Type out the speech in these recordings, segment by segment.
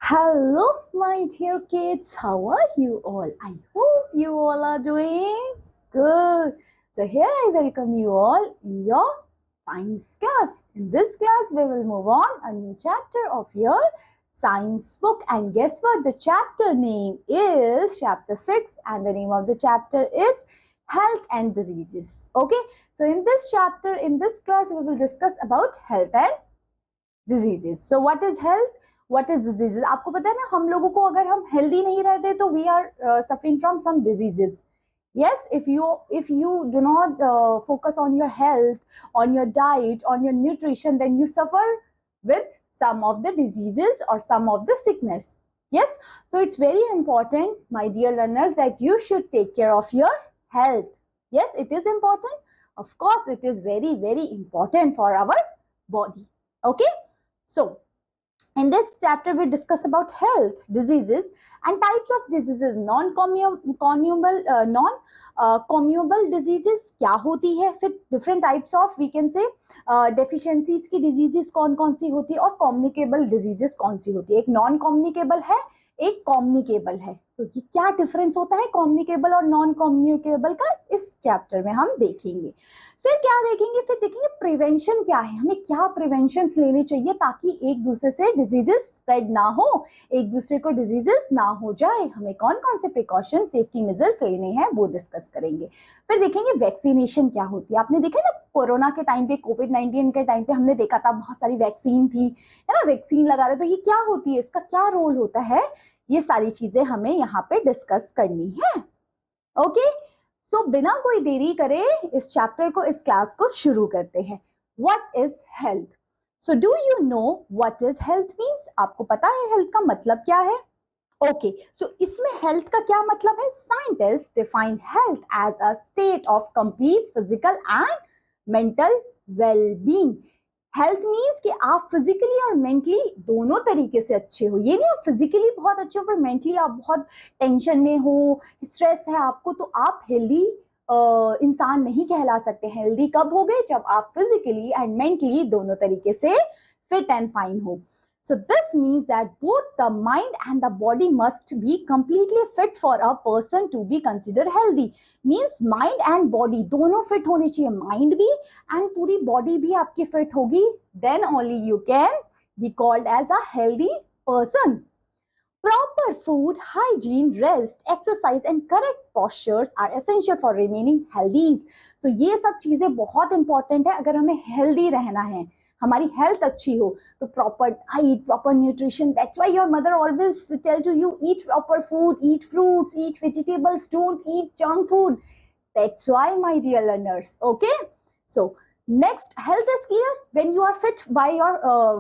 Hello, my dear kids. How are you all? I hope you all are doing good. So, here I welcome you all in your science class. In this class, we will move on a new chapter of your science book. And guess what? The chapter name is chapter 6, and the name of the chapter is health and diseases. Okay, so in this chapter, in this class, we will discuss about health and diseases. So what is health? What is diseases? आपको पता है ना, हम लोगों को अगर हम healthy नहीं रहते तो we are suffering from some diseases. Yes, if you do not focus on your health, on your diet, on your nutrition, then you suffer with some of the diseases or some of the sickness. Yes, so it's very important, my dear learners, that you should take care of your health. Yes, it is important. Of course, it is very, very important for our body. Okay. So, in this chapter, we discuss about health, diseases, and types of diseases. Non-communicable diseases क्या होती है? फिर different types of, we can say, deficiencies की diseases कौन-कौन सी होती है और communicable diseases कौन सी होती है? एक non-communicable है, एक communicable है. तो ये क्या difference होता है communicable और non-communicable का? इस chapter में हम देखेंगे. फिर क्या देखेंगे? फिर देखेंगे प्रिवेंशन क्या है, हमें क्या प्रिवेंशंस लेने चाहिए ताकि एक दूसरे से डिजीजेस स्प्रेड ना हो, एक दूसरे को डिजीजेस ना हो जाए, हमें कौन कौन से प्रिकॉशन, सेफ्टी मेजर्स लेने हैं वो डिस्कस करेंगे. फिर देखेंगे वैक्सीनेशन क्या होती है. आपने देखा ना कोरोना के टाइम पे, कोविड-19 के टाइम पे हमने देखा था बहुत सारी वैक्सीन थी, है ना, वैक्सीन लगा रहे. तो ये क्या होती है, इसका क्या रोल होता है, ये सारी चीजें हमें यहाँ पे डिस्कस करनी है. ओके, सो बिना कोई देरी करे इस चैप्टर को, इस क्लास को शुरू करते हैं. What is health? So do you know what is health means? आपको पता है हेल्थ का मतलब क्या है? ओके, सो इसमें हेल्थ का क्या मतलब है? Scientist define health as a state of complete physical and mental wellbeing. Health means कि आप फिजिकली और मेंटली दोनों तरीके से अच्छे हो. ये नहीं आप फिजिकली बहुत अच्छे हो पर मेंटली आप बहुत टेंशन में हो, स्ट्रेस है आपको, तो आप हेल्दी इंसान नहीं कहला सकते. हेल्दी कब हो गए? जब आप फिजिकली एंड मेंटली दोनों तरीके से फिट एंड फाइन हो. So this means that both the mind and the body must be completely fit for a person to be considered healthy. Means mind and body दोनों fit होने चाहिए. Mind भी and पूरी body भी आपकी fit होगी. Then only you can be called as a healthy person. Proper food, hygiene, rest, exercise and correct postures are essential for remaining healthy. So ये सब चीजें बहुत important है अगर हमें healthy रहना है, हमारी हेल्थ अच्छी हो. तो proper diet, proper nutrition. That's why your mother always tell to you eat proper food, eat fruits, eat vegetables, don't eat junk food. That's why my dear learners. Okay, so next, health is clear when you are fit by your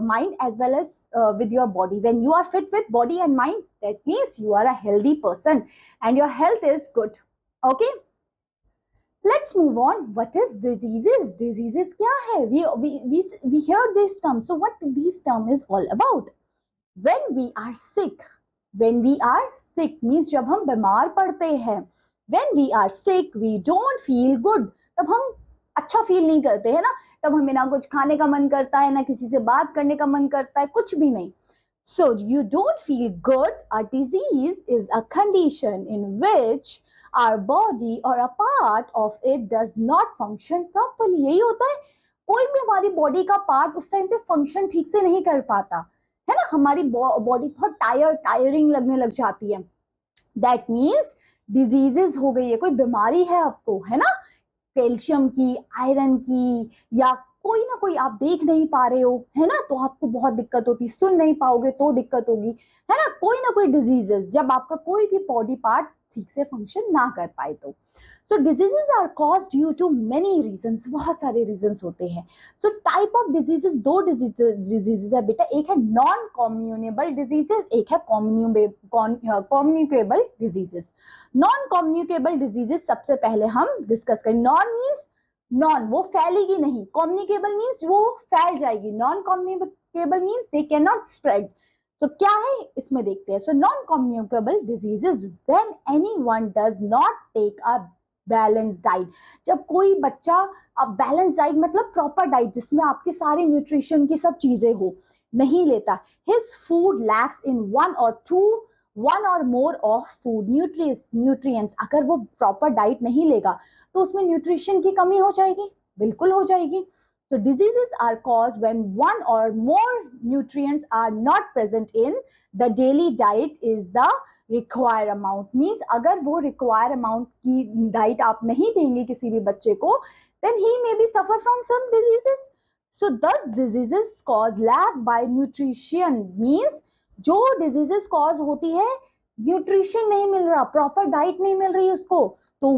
mind as well as with your body. When you are fit with body and mind, that means you are a healthy person and your health is good. Okay, let's move on. What is diseases? Diseases क्या है? We hear this term. So what this term is all about? When we are sick, when we are sick means जब हम बीमार पड़ते हैं. When we are sick, we don't feel good. तब हम अच्छा फील नहीं करते है ना, तब हमें ना कुछ खाने का मन करता है, ना किसी से बात करने का मन करता है, कुछ भी नहीं. So you don't feel good. A disease is a condition in which our body or a part of it does not function properly. यही होता है, कोई भी हमारी बॉडी का पार्ट उस टाइम पे फंक्शन ठीक से नहीं कर पाता है ना, हमारी बॉडी बहुत टायरिंग लगने लग जाती है. दैट मीन्स डिजीजेस हो गई है, कोई बीमारी है आपको, है ना, कैल्शियम की, आयरन की, या कोई ना कोई आप देख नहीं पा रहे हो, है ना, तो आपको बहुत दिक्कत होती, सुन नहीं पाओगे तो दिक्कत होगी, है ना, कोई ना कोई डिजीजेस, जब आपका कोई भी बॉडी पार्ट ठीक से फंक्शन ना कर पाए तो. So diseases are caused due to many reasons. बहुत सारे रीजंस होते हैं. सो टाइप ऑफ डिजीजेस, दो डिजीजेस है बेटा. एक है नॉन कम्युनिकेबल डिजीजेस, एक है communicable diseases. Non communicable diseases सबसे पहले हम डिस्कस करें. नॉन मीन्स नॉन, वो फैलेगी नहीं. कम्युनिकेबल मीन्स वो फैल जाएगी. Non communicable means they can not spread. So क्या है इसमें देखते हैं. So non communicable diseases when anyone does not take a balance diet. जब कोई बच्चा, अब बैलेंस डाइट मतलब प्रॉपर डाइट जिसमें आपके सारे न्यूट्रिशन की सब चीजें हो, नहीं लेता, his food lakhs in one और मोर ऑफ फूड न्यूट्रिएंट्स, अगर वो प्रॉपर डाइट नहीं लेगा तो उसमें न्यूट्रिशन की कमी हो जाएगी, बिल्कुल हो जाएगी. So diseases are caused when one or more nutrients are not present in the daily diet is the required amount. Means अगर वो required amount की डाइट आप नहीं देंगे किसी भी बच्चे को, then he may be suffer from some diseases. So thus diseases cause lack by nutrition means जो diseases cause होती है, न्यूट्रिशन नहीं मिल रहा, प्रॉपर डाइट नहीं मिल रही उसको, तो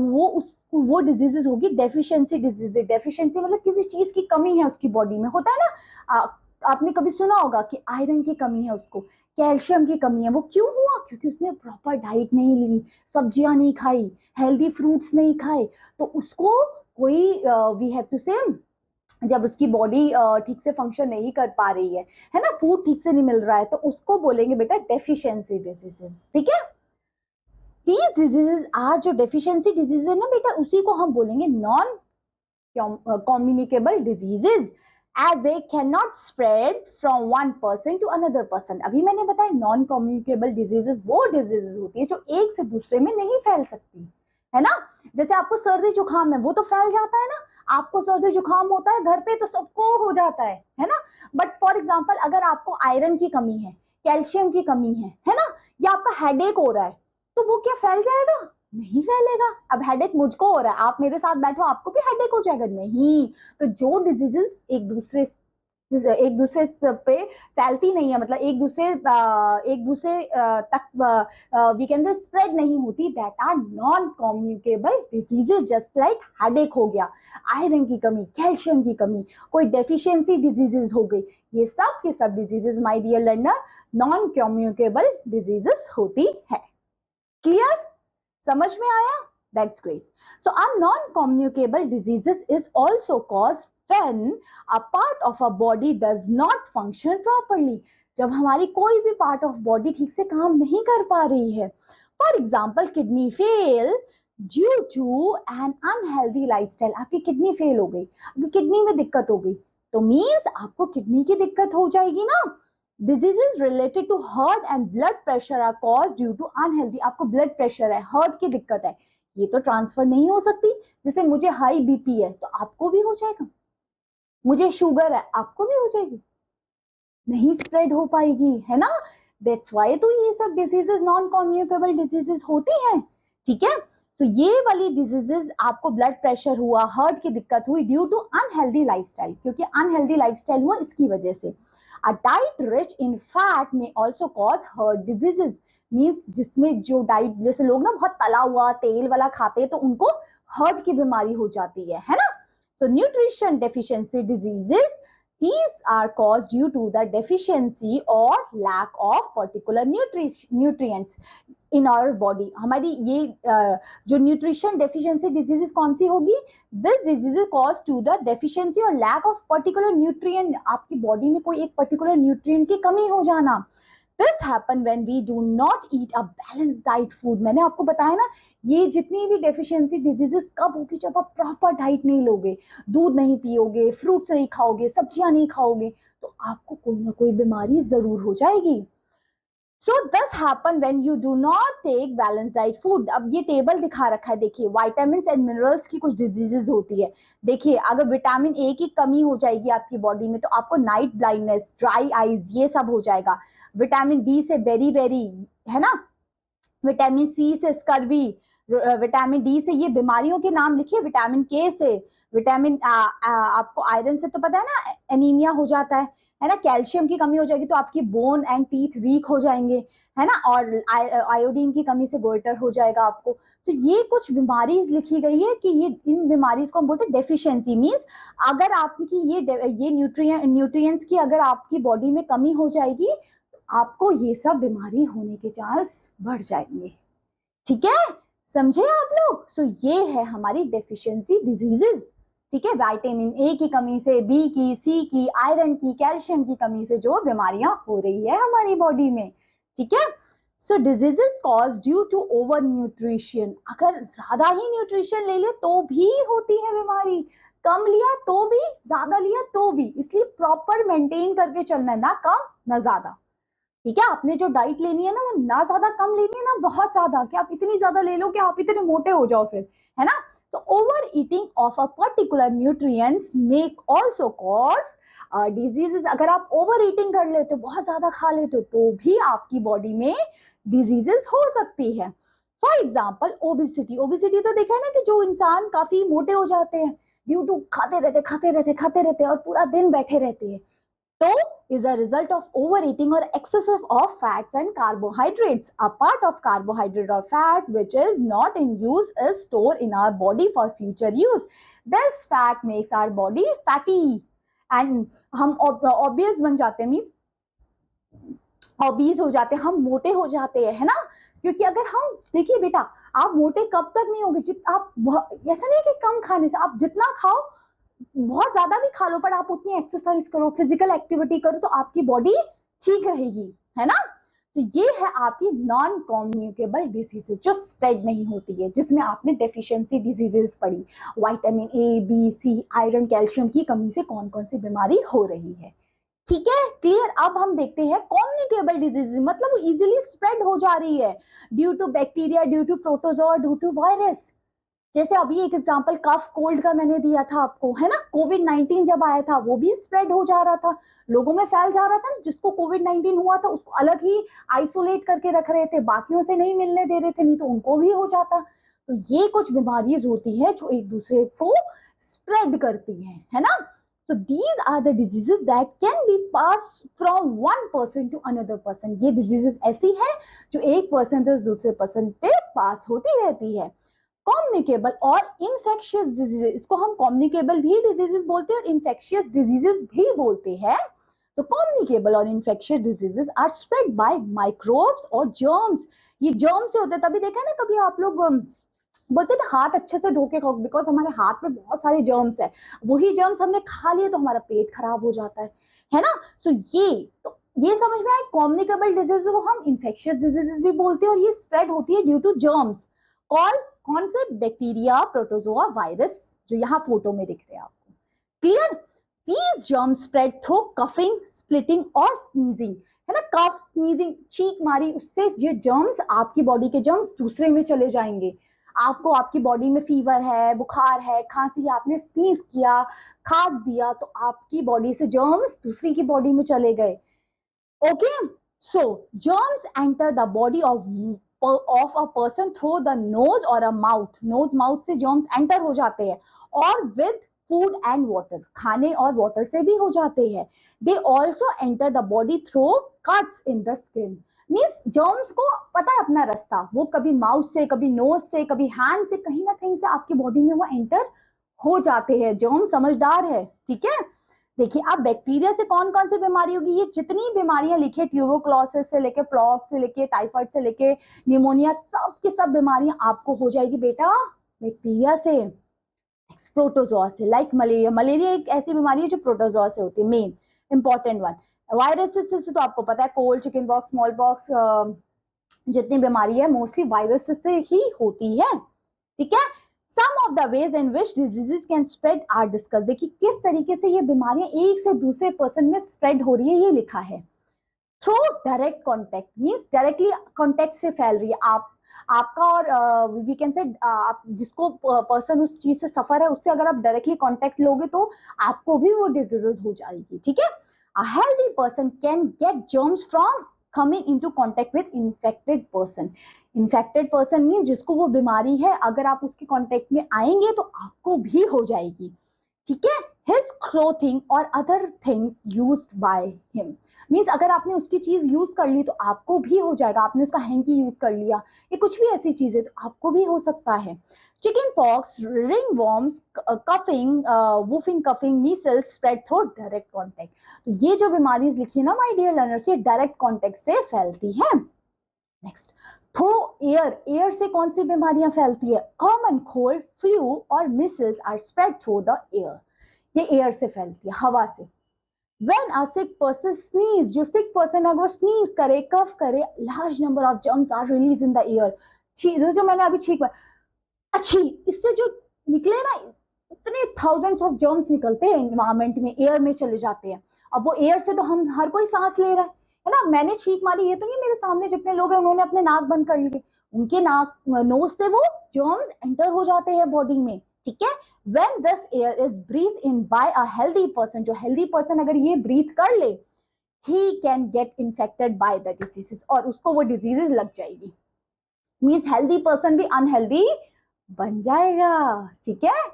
वो डिजीजेस होगी डेफिशिएंसी डिजीज. डेफिशिएंसी मतलब किसी चीज की कमी है उसकी बॉडी में, होता है ना. आपने कभी सुना होगा कि आयरन की कमी है उसको, कैल्शियम की कमी है. वो क्यों हुआ? क्योंकि उसने प्रॉपर डाइट नहीं ली, सब्जियां नहीं खाई, हेल्दी फ्रूट्स नहीं खाए. तो उसको कोई वी हैव टू से, जब उसकी बॉडी ठीक से फंक्शन नहीं कर पा रही है ना, फूड ठीक से नहीं मिल रहा है, तो उसको बोलेंगे बेटा डेफिशिएंसी डिजीजेस. ठीक है. These diseases are जो deficiency diseases है ना बेटा, उसी को हम बोलेंगे non communicable diseases as they cannot spread from one person to another person. अभी मैंने बताया non communicable diseases वो diseases होती है जो एक से दूसरे में नहीं फैल सकती, है ना. जैसे आपको सर्दी जुकाम है, वो तो फैल जाता है ना. आपको सर्दी जुकाम होता है घर पे तो सबको हो जाता है ना. बट फॉर एग्जाम्पल अगर आपको आयरन की कमी है, कैल्शियम की कमी है ना, या आपका हेडेक हो रहा है, तो वो क्या फैल जाएगा? नहीं फैलेगा. अब हेडेक मुझको हो रहा है, आप मेरे साथ बैठो, आपको भी हेडेक हो जाएगा? नहीं. तो जो डिजीजेस एक दूसरे पे फैलती नहीं है, मतलब एक दूसरे तक वी कैन से स्प्रेड नहीं होती, that are non communicable diseases. Just like headache हो गया, आयरन की कमी, कैल्शियम की कमी, कोई डेफिशिएंसी डिजीजेस हो गई, ये सब के सब diseases my dear learner non communicable diseases होती है. Clear? समझ में आया? That's great. So our non-communicable diseases is also caused when a part of our body does not function properly. जब हमारी कोई भी part of body ठीक से काम नहीं कर पा रही है. For example, kidney fail due to an unhealthy lifestyle. आपकी किडनी फेल हो गई, आपकी किडनी में दिक्कत हो गई, तो मीन्स आपको किडनी की दिक्कत हो जाएगी ना. Diseases related to heart and blood pressure are caused due to unhealthy. आपको ब्लड प्रेशर है, हार्ट की दिक्कत है, ये तो ट्रांसफर नहीं हो सकती. जैसे मुझे हाई बीपी है तो आपको भी हो जाएगा, मुझे शुगर है आपको भी हो जाएगी, नहीं स्प्रेड हो पाएगी, है ना. दैट्स व्हाई तो ये सब डिजीजेस नॉन कम्युनिकेबल डिजीजेस होती हैं. ठीक है. तो ये वाली डिजीजेस, आपको ब्लड प्रेशर हुआ, हार्ट की दिक्कत हुई ड्यू टू अनहेल्दी लाइफस्टाइल, क्योंकि अनहेल्दी लाइफस्टाइल हुआ इसकी वजह से. A diet rich in fat may also cause heart diseases. Means जिसमें जो डाइट, जैसे लोग ना बहुत तला हुआ तेल वाला खाते हैं तो उनको हार्ट की बीमारी हो जाती है ना. So nutrition deficiency diseases, these are caused due to the deficiency or lack of particular nutrients in our body. हमारी ये जो न्यूट्रिशन डेफिशिएंसी डिजीजेस कौन सी होगी? This disease cause to the deficiency और लैक ऑफ पर्टिकुलर न्यूट्रिएंट. आपकी body में कोई एक पर्टिकुलर न्यूट्रिएंट की कमी हो जाना. This happen when we do not eat a balance diet food. मैंने आपको बताया ना, ये जितनी भी डेफिशिएंसी डिजीजेस कब होगी? जब आप प्रॉपर डाइट नहीं लोगे, दूध नहीं पियोगे, फ्रूट्स नहीं खाओगे, सब्जियां नहीं खाओगे, तो आपको कोई ना कोई बीमारी जरूर हो जाएगी. So this happen when you do not take balanced diet food. अब ये टेबल दिखा रखा है, देखिए विटामिन्स एंड मिनरल्स की कुछ डिजीजेस होती है. देखिए अगर विटामिन ए की कमी हो जाएगी आपकी बॉडी में तो आपको नाइट ब्लाइंडनेस, ड्राई आईज, ये सब हो जाएगा. विटामिन डी से बेरी, है ना, विटामिन सी से स्कर्वी, विटामिन डी से ये बीमारियों के नाम लिखिए. विटामिन के से, विटामिन आपको आयरन से तो पता है ना एनीमिया हो जाता है ना. कैल्शियम की कमी हो जाएगी तो आपकी बोन एंड टीथ वीक हो जाएंगे, है ना. और आयोडीन की कमी से गोइटर हो जाएगा आपको. तो ये कुछ बीमारीज लिखी गई है कि ये इन बीमारीज को हम बोलते हैं डेफिशिएंसी. मींस अगर आपकी ये न्यूट्रिएंट्स की अगर आपकी बॉडी में कमी हो जाएगी तो आपको ये सब बीमारी होने के चांस बढ़ जाएंगे. ठीक है, समझे आप लोग? सो ये है हमारी डेफिशिएंसी डिजीजेस. ठीक है, विटामिन ए की कमी से, बी की, सी की, आयरन की, कैल्शियम की कमी से जो बीमारियां हो रही है हमारी बॉडी में. ठीक है. So diseases cause due to over nutrition. अगर ज्यादा ही न्यूट्रिशन ले ले तो भी होती है बीमारी. कम लिया तो भी, ज्यादा लिया तो भी, इसलिए प्रॉपर मेंटेन करके चलना है, ना कम ना ज्यादा। ठीक है, आपने जो डाइट लेनी है ना वो ना ज्यादा कम लेनी है ना बहुत ज्यादा कि आप इतनी ज्यादा ले लो कि आप इतने मोटे हो जाओ फिर, है ना। So over eating of a particular nutrients make also cause diseases. अगर आप ओवर ईटिंग कर लेते हो, बहुत ज्यादा खा लेते हो, तो भी आपकी बॉडी में डिजीजेस हो सकती है। For example obesity. ओबिसिटी तो देखा है ना कि जो इंसान काफी मोटे हो जाते हैं ड्यू टू खाते रहते और पूरा दिन बैठे रहते हैं, तो is a result of overeating or excessive of fats and carbohydrates. A part of carbohydrate or fat which is not in use is stored in our body for future use. This fat makes our body fatty and हम obese बन जाते हैं, means obese हो जाते हैं, हम मोटे हो जाते हैं, है ना। क्योंकि अगर हम देखिए बेटा, आप मोटे कब तक नहीं होंगे, आप ऐसा नहीं कि कम खाने से, आप जितना खाओ, बहुत ज्यादा भी खा लो पर आप उतनी एक्सरसाइज करो, फिजिकल एक्टिविटी करो, तो आपकी बॉडी ठीक रहेगी, है ना। तो ये है आपकी नॉन कम्युनिकेबल डिजीजेस जो स्प्रेड नहीं होती है, जिसमें आपने डेफिशिएंसी डिजीजेस पढ़ी, vitamin A B C, iron calcium की कमी से कौन कौन सी बीमारी हो रही है। ठीक है, क्लियर। अब हम देखते हैं कम्युनिकेबल डिजीज, मतलब वो इजीली स्प्रेड हो जा रही है due to bacteria, due to protozoa, due to virus. जैसे अभी एक एग्जांपल कफ कोल्ड का मैंने दिया था आपको, है ना। कोविड-19 जब आया था वो भी स्प्रेड हो जा रहा था, लोगों में फैल जा रहा था। जिसको कोविड-19 हुआ था उसको अलग ही आइसोलेट करके रख रहे थे, बाकियों से नहीं मिलने दे रहे थे, नहीं तो उनको भी हो जाता। तो ये कुछ बीमारियां होती है जो एक दूसरे को स्प्रेड करती है ना। So these are the diseases that can be passed from one person to another person. ये diseases ऐसी है जो एक पर्सन से दूसरे पर्सन पे पास होती रहती है। कम्युनिकेबल और इन्फेक्शियस डिजीजेस, इसको हम कम्युनिकेबल भी डिजीजेस बोलते हैं और इन्फेक्शियस डिजीजेस भी बोलते हैं। तो कम्युनिकेबल और infectious diseases are spread by microbes और जर्म्स। ये जर्म्स से होते हैं, तभी देखा है ना, कभी आप लोग बोलते हैं हाथ अच्छे से धो के खाओ, बिकॉज हमारे हाथ में बहुत सारे जर्म्स है, वही जर्म्स हमने खा लिए तो हमारा पेट खराब हो जाता है ना। सो ये समझ में आए, कम्युनिकेबल डिजीज को हम इन्फेक्शियस डिजीजेस भी बोलते हैं और ये स्प्रेड होती है ड्यू टू जर्म्स। कौन से? बैक्टीरिया, प्रोटोजोआ, वायरस, जो यहाँ फोटो में दिख रहे हैं आपको। Clear? These germs spread through coughing, splitting और sneezing, है ना। कफ, स्नीजिंग, छींक मारी, उससे ये जर्म्स, आपकी बॉडी के जर्म्स दूसरे में चले जाएंगे। आपको आपकी बॉडी में फीवर है, बुखार है, खांसी है, आपने स्नीज किया, खांस दिया, तो आपकी बॉडी से जर्म्स दूसरी की बॉडी में चले गए। Okay, so germs enter the body of a person through the nose और अ माउथ। नोज माउथ से जर्म्स एंटर हो जाते हैं, और विद फूड एंड वाटर, खाने और वाटर से भी हो जाते हैं। They also enter the body through cuts in the skin. Means germs को पता है अपना रास्ता, वो कभी माउथ से, कभी नोज से, कभी हैंड से, कहीं ना कहीं से आपकी बॉडी में वो एंटर हो जाते हैं। जर्म समझदार है, ठीक है। देखिए, अब बैक्टीरिया से कौन कौन सी बीमारी होगी, ये जितनी बीमारियां लिखे, ट्यूबरक्लोसिस से लेके प्लॉक्स से लेके टाइफाइड से लेके निमोनिया, सब की सब बीमारियां आपको हो जाएगी बेटा बैक्टीरिया से, प्रोटोजोआ से। लाइक मलेरिया, मलेरिया एक ऐसी बीमारी है जो प्रोटोजोआ से होती है, मेन इंपॉर्टेंट वन। वायरसेस से तो आपको पता है, cold, chicken pox, small pox, जितनी बीमारी है मोस्टली वायरस से ही होती है, ठीक है। Some of the ways in which diseases can spread are discuss. देखिए किस तरीके से ये बीमारियां एक से दूसरे पर्सन में स्प्रेड हो रही है, ये लिखा है। Through direct contact, means directly contact से फैल रही है। आपका और वी कैन से, आप जिसको पर्सन उस चीज से सफर है, उससे अगर आप डायरेक्टली कॉन्टेक्ट लोगे तो आपको भी वो डिजीजेस हो जाएगी, ठीक है। A healthy person can get germs from coming into contact with infected person. Infected person means जिसको वो बीमारी है, अगर आप उसके कांटेक्ट में आएंगे तो आपको भी हो जाएगी, ठीक है। His clothing or other things used by him means अगर आपने उसकी चीज यूज कर ली तो आपको भी हो जाएगा। आपने उसका हैंकी यूज कर लिया, ये कुछ भी ऐसी चीज है तो आपको भी हो सकता है। Chicken pox, ring worms, coughing, whooping coughing, Meselson spread through direct contact. तो ये जो बीमारी लिखी है ना माय डियर लर्नर्स, ये डायरेक्ट कॉन्टेक्ट से फैलती है। नेक्स्ट, थ्रू एयर, एयर से कौन सी बीमारियां फैलती है? कॉमन कोल्ड, फ्लू और measles are spread through the air. ये एयर से फैलती है, हवा से। When a sick person sneeze, जो sick person है वो sneeze करे, कफ करे, large number of germs are released in the air। जो मैंने अभी छींक, अच्छी, इससे जो निकले ना इतने थाउजेंड्स ऑफ जर्म्स निकलते हैं एनवायरमेंट में, एयर में चले जाते हैं। अब वो एयर से तो हम हर कोई सांस ले रहा है ना। मैंने छींक मारी, ये तो नहीं मेरे सामने जितने लोग हैं उन्होंने अपने नाक बंद कर लिए, उनके नाक नोज से वो जर्म्स एंटर हो जाते हैं बॉडी में, ठीक है। When this air is breathe in by a healthy person, जो हेल्दी पर्सन अगर ये ब्रीथ कर ले, he can get infected by the diseases, और उसको वो डिजीजेस लग जाएगी। मीन्स हेल्दी पर्सन भी अनहेल्दी बन जाएगा, ठीक है।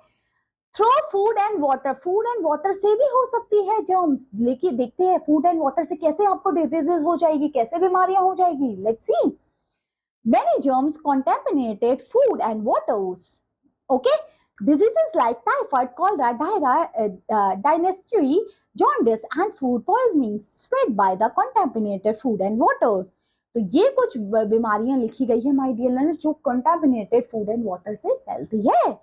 Through food and water, food and water से भी हो सकती है जर्म्स, लेकिन देखते हैं फूड एंड वाटर से कैसे आपको डिजीजेस हो जाएगी, कैसे बीमारियां हो जाएगी। Let's see. Many germs contaminated food and waters. Okay, diseases like typhoid, cholera, dysentery, jaundice, and food poisoning spread by the contaminated food and water. तो ये कुछ बीमारियां लिखी गई है माय डियर लर्नर जो कंटामिनेटेड फूड एंड वाटर से फैलती है।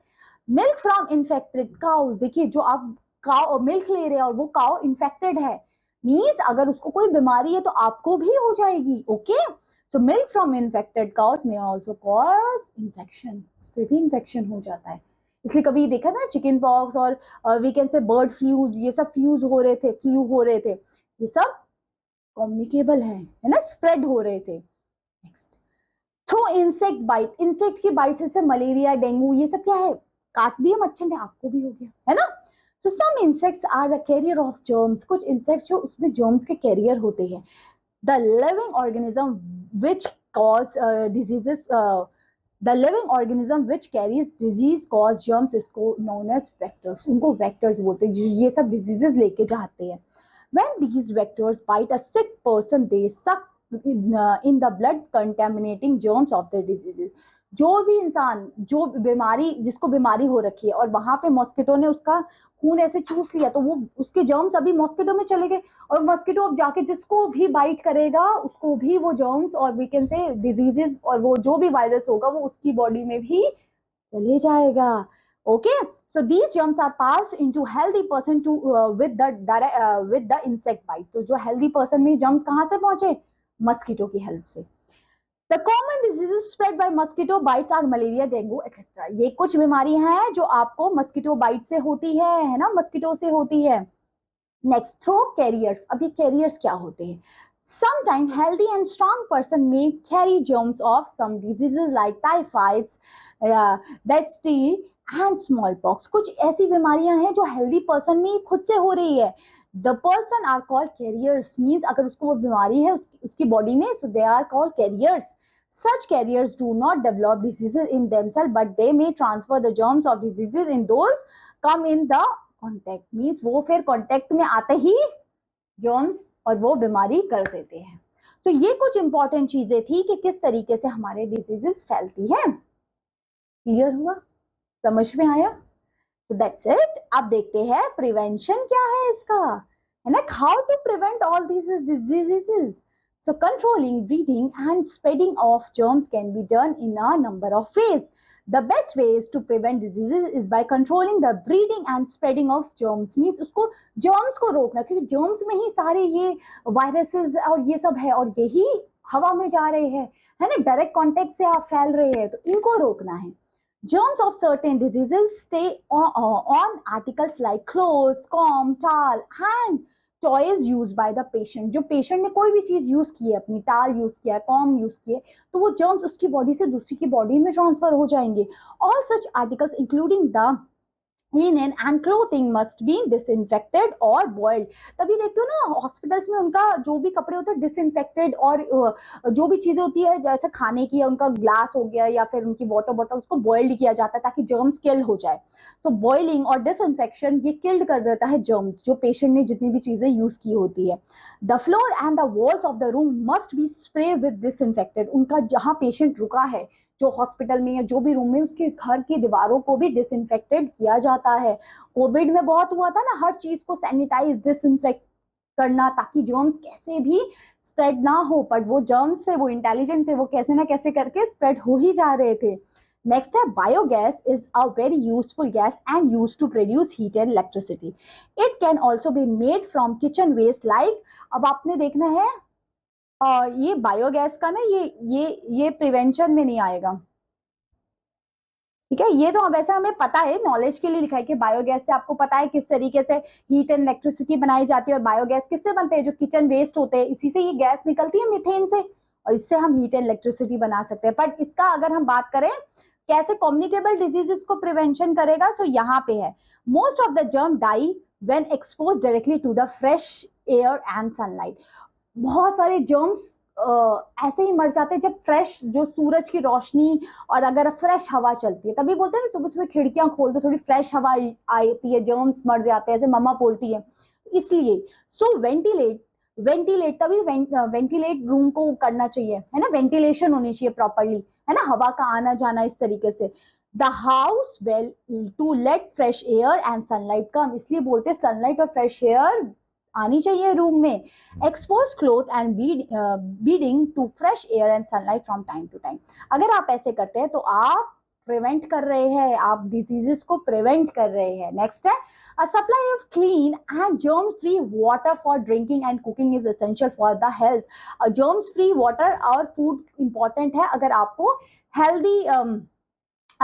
मिल्क फ्रॉम इन्फेक्टेड काउस, देखिए जो आप काउ मिल्क ले रहे हैं और वो काउ इन्फेक्टेड है, मीन्स अगर उसको कोई बीमारी है तो आपको भी हो जाएगी। Okay, so milk from infected cows में ऑल्सो कॉज इन्फेक्शन, उससे भी इन्फेक्शन हो जाता है। इसलिए कभी देखा था चिकन पॉक्स और वी कैन से बर्ड फ्लूज, ये सब फ्लू हो रहे थे, ये सब कम्युनिकेबल है ना, स्प्रेड हो रहे थे। Next, through insect bite, insect की बाइट से मलेरिया, डेंगू, ये सब क्या है, काट दिया मच्छर ने आपको भी हो गया, है ना। So some insects are the carrier of germs, कुछ इंसेक्ट्स जो उसमें जर्म्स के कैरियर होते हैं। The living organism which cause diseases, the living organism which carries disease cause germs, इसको नोन एज वेक्टर्स, उनको वेक्टर्स बोलते हैं, ये सब डिजीजेस लेके जाते हैं। When these vectors bite a sick person, they suck in the blood contaminating germs of the diseases. जो भी इंसान, जो बीमारी, जिसको बीमारी हो रखी है और वहां पे मॉस्किटो ने उसका खून ऐसे चूस लिया, तो वो उसके जर्म्स अभी मॉस्किटो में चले गए, और मॉस्किटो अब जाके जिसको भी बाइट करेगा उसको भी वो जर्म्स और वी कैन से डिजीजेस और वो जो भी वायरस होगा वो उसकी बॉडी में भी चले जाएगा। Okay, so these germs are passed into healthy person to with the insect bite. तो जो healthy person में germs कहाँ से पहुंचे, मस्कीटो की हेल्प से। The common diseases spread by mosquito bites are malaria, dengue, etc. ये कुछ बीमारियां हैं जो आपको मस्कीटो बाइट से होती है ना, मस्कीटो से होती है। नेक्स्ट, थ्रो कैरियर्स, अब ये कैरियर्स क्या होते हैं। Sometimes healthy and strong person may carry germs of some diseases like typhoid, dysentery and smallpox. कुछ ऐसी बीमारियां हैं जो हेल्दी पर्सन में खुद से हो रही है। The person are called carriers, means अगर उसको वो बीमारी है उसकी बॉडी में, so they are called carriers. Such carriers do not develop diseases in themselves, but they may transfer the germs of diseases in those come in the contact. Means वो फिर contact में आते ही जर्म्स और वो बीमारी कर देते हैं। तो ये कुछ इंपॉर्टेंट चीजें थी कि किस तरीके से हमारे डिजीजेस फैलती है। क्लियर हुआ, समझ में आया? तो दैट्स इट। अब देखते हैं प्रिवेंशन क्या है इसका, है ना, how to prevent all these diseases. So controlling breeding and spreading of germs can be done in a number of ways. The best ways to prevent diseases is by controlling the breeding and spreading of germs. Means उसको germs को रोकना, क्योंकि germs में ही सारे ये viruses और ये सब है और यही हवा में जा रहे हैं, है ना, डायरेक्ट कांटेक्ट से आप फैल रहे हैं, तो इनको रोकना है। Germs of certain diseases stay on articles like clothes, comb, towel and toys use by the patient. जो पेशेंट ने कोई भी चीज यूज की है, अपनी टाल यूज किया है, कॉम यूज किए, तो वो जर्म्स उसकी बॉडी से दूसरी की बॉडी में ट्रांसफर हो जाएंगे। All such articles including the linen and clothing must be disinfected or boiled। तभी देखते हो ना हॉस्पिटल्स में उनका जो भी कपड़े होते हैं डिसइंफेक्टेड, और जो भी चीजें होती है जैसे खाने की, उनका ग्लास हो गया या फिर उनकी वाटर बॉटल, उसको बॉइल्ड किया जाता है ताकि जर्म्स किल हो जाए। सो बॉइलिंग और डिसइंफेक्शन ये किल्ड कर देता है जर्म्स, जो पेशेंट ने जितनी भी चीजें यूज की होती है। The floor and the walls of the room must be spray with disinfected. उनका जहां पेशेंट रुका है जो हॉस्पिटल में या जो भी रूम में, उसके घर की दीवारों को भी डिसइंफेक्टेड किया जाता है। कोविड में बहुत हुआ था ना, हर चीज को सैनिटाइज डिसइंफेक्ट करना ताकि जर्म्स कैसे भी स्प्रेड ना हो, बट वो जर्म्स थे, वो इंटेलिजेंट थे, वो कैसे ना कैसे करके स्प्रेड हो ही जा रहे थे। नेक्स्ट है biogas is a very useful gas and use to produce heat and electricity. It can also be made from kitchen waste like, अब आपने देखना है ये बायोगैस का ना, ये प्रिवेंशन में नहीं आएगा, ठीक है, ये तो वैसे हमें पता है, नॉलेज के लिए लिखा है कि बायोगैस से आपको पता है किस तरीके से हीट एंड इलेक्ट्रिसिटी बनाई जाती है, और बायोगैस किससे बनते हैं, जो किचन वेस्ट होते हैं, इसी से ये गैस निकलती है मीथेन से, और इससे हम हीट एंड इलेक्ट्रिसिटी बना सकते हैं। बट इसका अगर हम बात करें कैसे कम्युनिकेबल डिजीजेस को प्रिवेंशन करेगा, सो यहाँ पे है most of the germ die when expose directly to the fresh air and sunlight. बहुत सारे जर्म्स ऐसे ही मर जाते हैं जब फ्रेश जो सूरज की रोशनी और अगर फ्रेश हवा चलती है, तभी बोलते हैं ना सुबह सुबह खिड़कियां खोल दो, थोड़ी फ्रेश हवा आती है, जर्म्स मर जाते हैं, ऐसे मम्मा बोलती है। इसलिए सो वेंटिलेट तभी वेंटिलेट रूम को करना चाहिए, है ना, वेंटिलेशन होनी चाहिए प्रॉपरली, है ना, हवा का आना जाना इस तरीके से। The house well to let fresh air and sunlight come, इसलिए बोलते हैं सनलाइट और फ्रेश एयर आनी चाहिए रूम में। Expose cloth and bedding to fresh air and sunlight from time to time. अगर आप ऐसे करते हैं तो आप प्रिवेंट कर रहे हैं, आप डिजीजेस को प्रिवेंट कर रहे हैं। नेक्स्ट है a supply of clean and germ free water for drinking and cooking is essential for the health। germs free water और फूड इंपॉर्टेंट है अगर आपको हेल्दी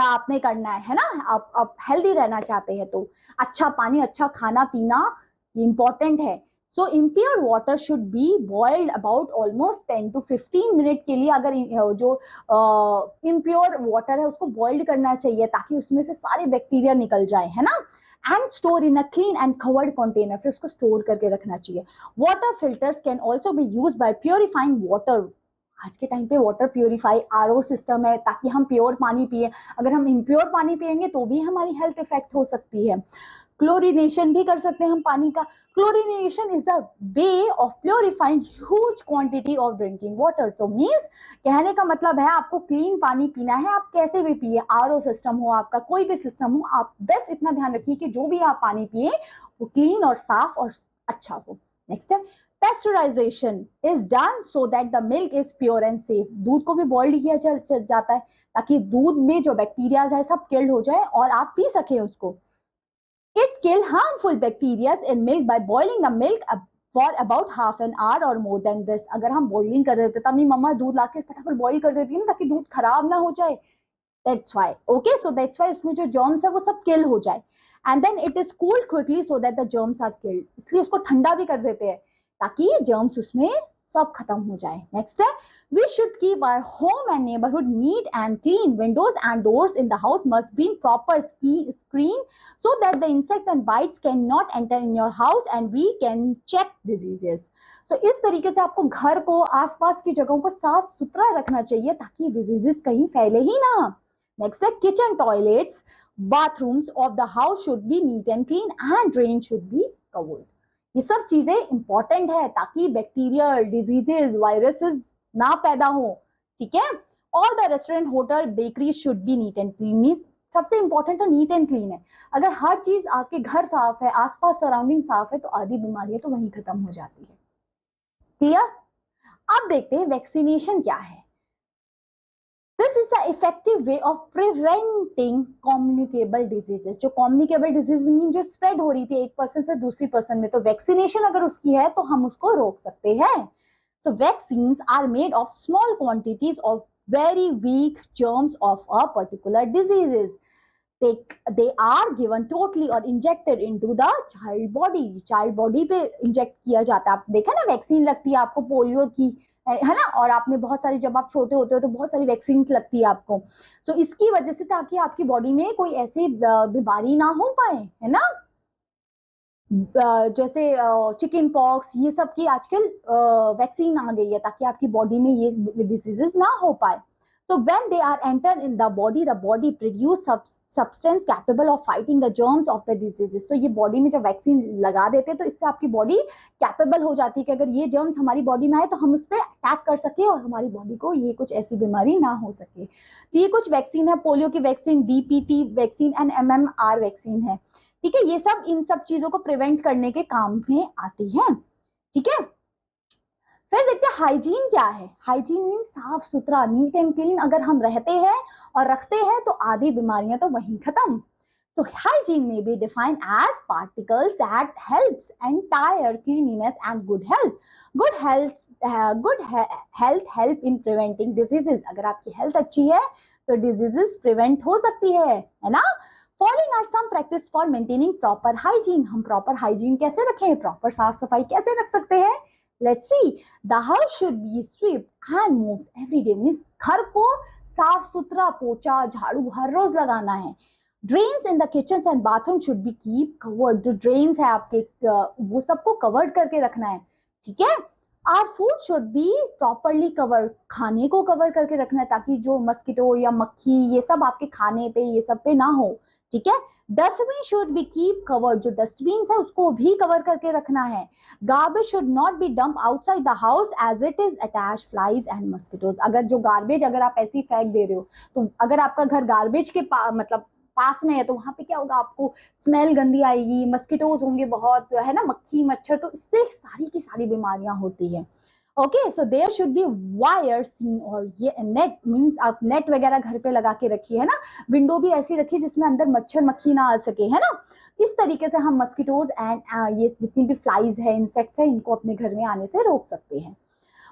आपने करना है ना, आप हेल्दी रहना चाहते हैं तो अच्छा पानी अच्छा खाना पीना इंपॉर्टेंट है। So impure water should be boiled about almost 10 to 15 minute के लिए, अगर जो इम्प्योर वाटर है उसको बॉइल्ड करना चाहिए ताकि उसमें से सारे बैक्टीरिया निकल जाए, है ना। And store in a clean and covered container, फिर उसको स्टोर करके रखना चाहिए। Water filters can also B use by purifying water. आज के टाइम पे वाटर प्योरीफाई आरओ सिस्टम है ताकि हम प्योर पानी पिए, अगर हम इम्प्योर पानी पिएंगे तो भी हमारी हेल्थ इफेक्ट हो सकती है। क्लोरिनेशन भी कर सकते हैं हम पानी का। Chlorination is a way of purifying huge quantity of drinking water. तो मीन्स कहने का मतलब है आपको क्लीन पानी पीना है, आप कैसे भी पिए, आरओ सिस्टम हो आपका, कोई भी सिस्टम हो, आप बस इतना ध्यान रखिए कि जो भी आप पानी पिए वो क्लीन और साफ और अच्छा हो। नेक्स्ट है pasteurisation is done so that the milk is pure and safe. दूध को भी बॉइल्ड किया जाता है ताकि दूध में जो बैक्टीरियाज है सब किल्ड हो जाए और आप पी सके उसको। It kill harmful bacteria in milk by boiling the milk for about half an hour or more than this। अगर हम बॉइलिंग कर देते तभी मम्मा दूध लाके फटाफट बॉइल कर देती है ना ताकि दूध खराब ना हो जाए। That's why, okay, so that's why उसमें जो germs है वो सब kill हो जाए। And then it is cooled quickly so that the germs are killed। इसलिए उसको ठंडा भी कर देते हैं ताकि germs उसमें सब खत्म हो जाए। नेक्स्ट है we should keep our home and neighborhood neat and clean। windows and doors in the house must be in proper screen so that the insect and bites cannot enter in your house and we can check diseases। so इस तरीके से आपको घर को आसपास की जगहों को साफ सुथरा रखना चाहिए ताकि डिजीजेस कहीं फैले ही ना। नेक्स्ट है kitchen toilets bathrooms of the house should be neat and clean and drain should be covered। ये सब चीजें इंपॉर्टेंट है ताकि बैक्टीरियल डिजीजेस वायरसेस ना पैदा हो, ठीक है। All the restaurant hotel bakery should be neat and clean. Means सबसे इंपॉर्टेंट तो नीट एंड क्लीन है। अगर हर चीज आपके घर साफ है, आसपास सराउंडिंग साफ है तो आधी बीमारियां तो वहीं खत्म हो जाती है। क्लियर। अब देखते हैं वैक्सीनेशन क्या है। This is the effective way of preventing communicable diseases। जो communicable diseases मीन जो स्प्रेड हो रही थी एक पर्सन से दूसरी पर्सन में, तो वैक्सीनेशन अगर उसकी है तो हम उसको रोक सकते हैं। So vaccines are made of small quantities of very weak germs of a particular diseases। They are given totally or injected into the child body। child body पे इंजेक्ट किया जाता है। आप देखा ना वैक्सीन लगती है आपको पोलियो की, है ना, और आपने बहुत सारी, जब आप छोटे होते हो तो बहुत सारी वैक्सीन लगती है आपको। सो इसकी वजह से ताकि आपकी बॉडी में कोई ऐसी बीमारी ना हो पाए, है ना, जैसे चिकन पॉक्स ये सब की आजकल वैक्सीन आ गई है ताकि आपकी बॉडी में ये डिजीजेस ना हो पाए। So when they are entered in the body produce substance capable of fighting the germs of the diseases। तो ये बॉडी में जब वैक्सीन लगा देते हैं तो इससे आपकी बॉडी कैपेबल हो जाती है कि अगर ये जर्म्स हमारी बॉडी में आए तो हम उस पर अटैक कर सके और हमारी बॉडी को ये कुछ ऐसी बीमारी ना हो सके। तो ये कुछ वैक्सीन है, पोलियो की vaccine, DPT vaccine and MMR vaccine है, ठीक है। ये सब इन सब चीजों को प्रिवेंट करने के काम में आती है, ठीक है। फिर देखते हैं हाइजीन क्या है। हाइजीन मीन साफ सुथरा, नीट एंड क्लीन अगर हम रहते हैं और रखते हैं तो आधी बीमारियां तो वहीं खत्म। So hygiene may be defined as particles that helps entire cleanliness and good health। good health help in preventing diseases। अगर आपकी हेल्थ अच्छी है तो डिजीजेस प्रिवेंट हो सकती है ना। Following are some practice for maintaining proper hygiene. हम प्रॉपर हाइजीन कैसे रखें, प्रॉपर साफ सफाई कैसे रख सकते हैं। Let's see, the house should be swept and mopped every day, means घर को साफ सुथरा पोछा झाड़ू हर रोज लगाना है। Drains in the kitchen and bathroom should be keep covered, जो ड्रेन्स है आपके वो सबको कवर्ड करके रखना है, ठीक है। Our food should be properly covered, खाने को कवर करके रखना है ताकि जो मस्किटो या मक्खी ये सब आपके खाने पे ये सब पे ना हो, ठीक है। Dustbin should be keep covered, जो डस्टबिन है उसको भी कवर करके रखना है। Garbage should not be dump outside the house as it is अटैच फ्लाइज एंड मस्किटोज। अगर जो गार्बेज अगर आप ऐसी फेंक दे रहे हो, तो अगर आपका घर गार्बेज के मतलब पास में है, तो वहां पे क्या होगा, आपको स्मेल गंदी आएगी, मस्किटोज होंगे बहुत, है ना, मक्खी मच्छर, तो इससे सारी की सारी बीमारियां होती है। Okay, so there should be wire screen, और ये नेट मींस आप नेट वगैरह घर पे लगा के रखिए, है ना। विंडो भी ऐसी रखिए जिसमें अंदर मच्छर मक्खी ना आ सके, है ना। इस तरीके से हम मस्किटोज एंड ये जितनी भी फ्लाइज है, इंसेक्ट्स है, इनको अपने घर में आने से रोक सकते हैं।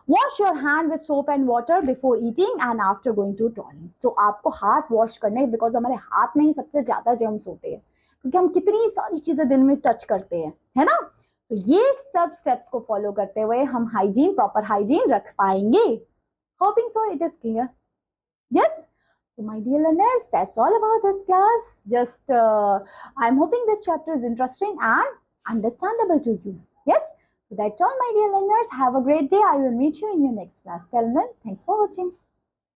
Wash your hand with soap and water before eating and after going to toilet. So आपको हाथ वॉश करने, बिकॉज हमारे हाथ में ही सबसे ज्यादा जर्म्स होते हैं, क्योंकि हम कितनी सारी चीजें दिन में टच करते हैं, है ना। तो ये सब स्टेप्स को फॉलो करते हुए हम हाइजीन, प्रॉपर हाइजीन रख पाएंगे। Hopping so it is clear. Yes, so my dear learners, that's all about this class. Just I'm hoping this chapter is interesting and understandable to you. Yes, so that's all my dear learners. Have a great day. I will meet you in your next class. Till then, thanks for watching.